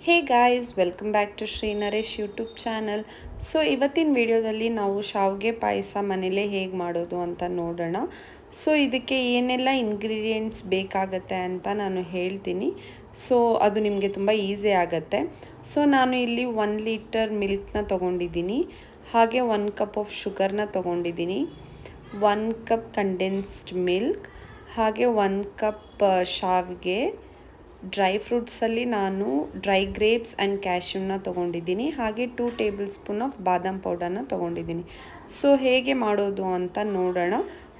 Hey guys, welcome back to Shri Naresh YouTube channel. So ಇವತ್ತಿನ ವಿಡಿಯೋದಲ್ಲಿ ನಾವು ಶಾವಿಗೆ ಪಾಯಸ ಮನೇಲೇ ಹೇಗೆ ಮಾಡೋದು ಅಂತ ನೋಡೋಣ. ಸೊ ಇದಕ್ಕೆ ಏನೆಲ್ಲ ಇಂಗ್ರೀಡಿಯೆಂಟ್ಸ್ ಬೇಕಾಗತ್ತೆ ಅಂತ ನಾನು ಹೇಳ್ತೀನಿ. ಸೊ ಅದು ನಿಮಗೆ ತುಂಬ ಈಸಿ ಆಗುತ್ತೆ. ಸೊ ನಾನು ಇಲ್ಲಿ 1 ಲೀಟರ್ ಮಿಲ್ಕ್ನ ತೊಗೊಂಡಿದ್ದೀನಿ, ಹಾಗೆ 1 ಕಪ್ ಆಫ್ ಶುಗರ್ನ ತೊಗೊಂಡಿದ್ದೀನಿ, 1 ಕಪ್ ಕಂಡೆನ್ಸ್ಡ್ ಮಿಲ್ಕ್, ಹಾಗೆ 1 ಕಪ್ ಶಾವಿಗೆ. ಡ್ರೈ ಫ್ರೂಟ್ಸಲ್ಲಿ ನಾನು ಡ್ರೈ ಗ್ರೇಪ್ಸ್ ಆ್ಯಂಡ್ ಕ್ಯಾಶ್ಯೂನ ತೊಗೊಂಡಿದ್ದೀನಿ, ಹಾಗೆ 2 ಟೇಬಲ್ ಸ್ಪೂನ್ ಆಫ್ ಬಾದಾಮ್ ಪೌಡರ್ನ ತೊಗೊಂಡಿದ್ದೀನಿ. ಸೊ ಹೇಗೆ ಮಾಡೋದು ಅಂತ ನೋಡೋಣ.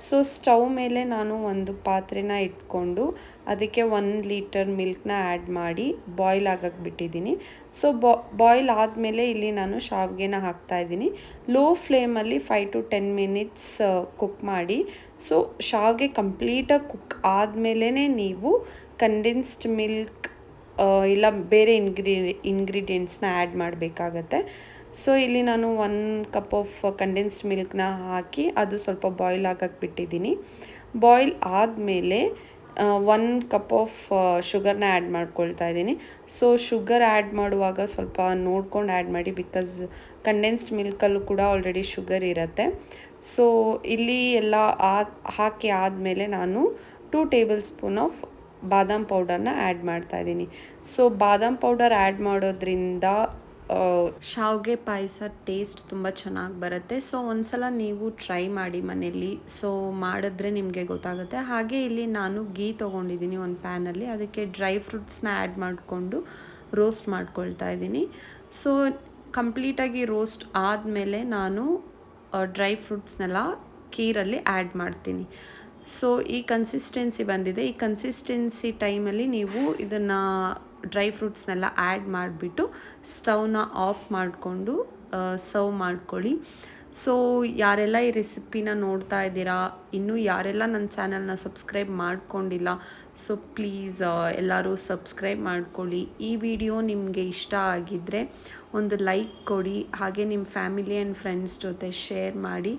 ಸೊ ಸ್ಟವ್ ಮೇಲೆ ನಾನು ಒಂದು ಪಾತ್ರೆನ ಇಟ್ಕೊಂಡು ಅದಕ್ಕೆ 1 ಲೀಟರ್ ಮಿಲ್ಕ್ನ ಆ್ಯಡ್ ಮಾಡಿ ಬಾಯ್ಲ್ ಆಗಕ್ಕೆ ಬಿಟ್ಟಿದ್ದೀನಿ. ಸೊ ಬಾಯ್ಲ್ ಆದಮೇಲೆ ಇಲ್ಲಿ ನಾನು ಶಾವಿಗೆನ ಹಾಕ್ತಾಯಿದ್ದೀನಿ. ಲೋ ಫ್ಲೇಮಲ್ಲಿ 5 to 10 ಮಿನಿಟ್ಸ್ ಕುಕ್ ಮಾಡಿ. ಸೊ ಶಾವಿಗೆ ಕಂಪ್ಲೀಟಾಗಿ ಕುಕ್ ಆದಮೇಲೆ ನೀವು ಕಂಡೆನ್ಸ್ಡ್ ಮಿಲ್ಕ್ ಇಲ್ಲ ಬೇರೆ ಇಂಗ್ರೀಡಿಯೆಂಟ್ಸ್ನ ಆ್ಯಡ್ ಮಾಡಬೇಕಾಗತ್ತೆ. ಸೊ ಇಲ್ಲಿ ನಾನು 1 ಕಪ್ ಆಫ್ ಕಂಡೆನ್ಸ್ಡ್ ಮಿಲ್ಕ್ನ ಹಾಕಿ ಅದು ಸ್ವಲ್ಪ ಬಾಯ್ಲ್ ಆಗಕ್ಕೆ ಬಿಟ್ಟಿದ್ದೀನಿ. ಬಾಯ್ಲ್ ಆದಮೇಲೆ 1 ಕಪ್ ಆಫ್ ಶುಗರ್ನ ಆ್ಯಡ್ ಮಾಡ್ಕೊಳ್ತಾ ಇದ್ದೀನಿ. ಸೊ ಶುಗರ್ ಆ್ಯಡ್ ಮಾಡುವಾಗ ಸ್ವಲ್ಪ ನೋಡ್ಕೊಂಡು ಆ್ಯಡ್ ಮಾಡಿ, ಬಿಕಾಸ್ ಕಂಡೆನ್ಸ್ಡ್ ಮಿಲ್ಕಲ್ಲೂ ಕೂಡ ಆಲ್ರೆಡಿ ಶುಗರ್ ಇರುತ್ತೆ. ಸೊ ಇಲ್ಲಿ ಎಲ್ಲ ಹಾಕಿ ಆದಮೇಲೆ ನಾನು 2 ಟೇಬಲ್ ಸ್ಪೂನ್ ಆಫ್ ಬಾದಾಮ್ ಪೌಡರ್ನ ಆ್ಯಡ್ ಮಾಡ್ತಾಯಿದ್ದೀನಿ. ಸೊ ಬಾದಾಮ್ ಪೌಡರ್ ಆ್ಯಡ್ ಮಾಡೋದ್ರಿಂದ ಶಾವಿಗೆ ಪಾಯಸ ಟೇಸ್ಟ್ ತುಂಬ ಚೆನ್ನಾಗಿ ಬರುತ್ತೆ. ಸೊ ಒಂದ್ಸಲ ನೀವು ಟ್ರೈ ಮಾಡಿ ಮನೇಲಿ. ಸೊ ಮಾಡಿದ್ರೆ ನಿಮಗೆ ಗೊತ್ತಾಗುತ್ತೆ. ಹಾಗೆ ಇಲ್ಲಿ ನಾನು ಗೀ ತೊಗೊಂಡಿದ್ದೀನಿ ಒಂದು ಪ್ಯಾನಲ್ಲಿ, ಅದಕ್ಕೆ ಡ್ರೈ ಫ್ರೂಟ್ಸ್ನ ಆ್ಯಡ್ ಮಾಡಿಕೊಂಡು ರೋಸ್ಟ್ ಮಾಡ್ಕೊಳ್ತಾ ಇದ್ದೀನಿ. ಸೊ ಕಂಪ್ಲೀಟಾಗಿ ರೋಸ್ಟ್ ಆದಮೇಲೆ ನಾನು ಡ್ರೈ ಫ್ರೂಟ್ಸ್ನೆಲ್ಲ ಖೀರಲ್ಲಿ ಆ್ಯಡ್ ಮಾಡ್ತೀನಿ. ಸೊ ಈ ಕನ್ಸಿಸ್ಟೆನ್ಸಿ ಬಂದಿದೆ. ಈ ಕನ್ಸಿಸ್ಟೆನ್ಸಿ ಟೈಮಲ್ಲಿ ನೀವು ಇದನ್ನು ಡ್ರೈ ಫ್ರೂಟ್ಸ್ನೆಲ್ಲ ಆ್ಯಡ್ ಮಾಡಿಬಿಟ್ಟು ಸ್ಟವ್ನ ಆಫ್ ಮಾಡಿಕೊಂಡು ಸರ್ವ್ ಮಾಡ್ಕೊಳ್ಳಿ. ಸೊ ಯಾರೆಲ್ಲ ಈ ರೆಸಿಪಿನ ನೋಡ್ತಾ ಇದ್ದೀರಾ, ಇನ್ನೂ ಯಾರೆಲ್ಲ ನನ್ನ ಚಾನಲ್ನ ಸಬ್ಸ್ಕ್ರೈಬ್ ಮಾಡ್ಕೊಂಡಿಲ್ಲ, ಸೊ ಪ್ಲೀಸ್ ಎಲ್ಲರೂ ಸಬ್ಸ್ಕ್ರೈಬ್ ಮಾಡ್ಕೊಳ್ಳಿ. ಈ ವಿಡಿಯೋ ನಿಮಗೆ ಇಷ್ಟ ಆಗಿದ್ದರೆ ಒಂದು ಲೈಕ್ ಕೊಡಿ, ಹಾಗೆ ನಿಮ್ಮ ಫ್ಯಾಮಿಲಿ ಆ್ಯಂಡ್ ಫ್ರೆಂಡ್ಸ್ ಜೊತೆ ಶೇರ್ ಮಾಡಿ.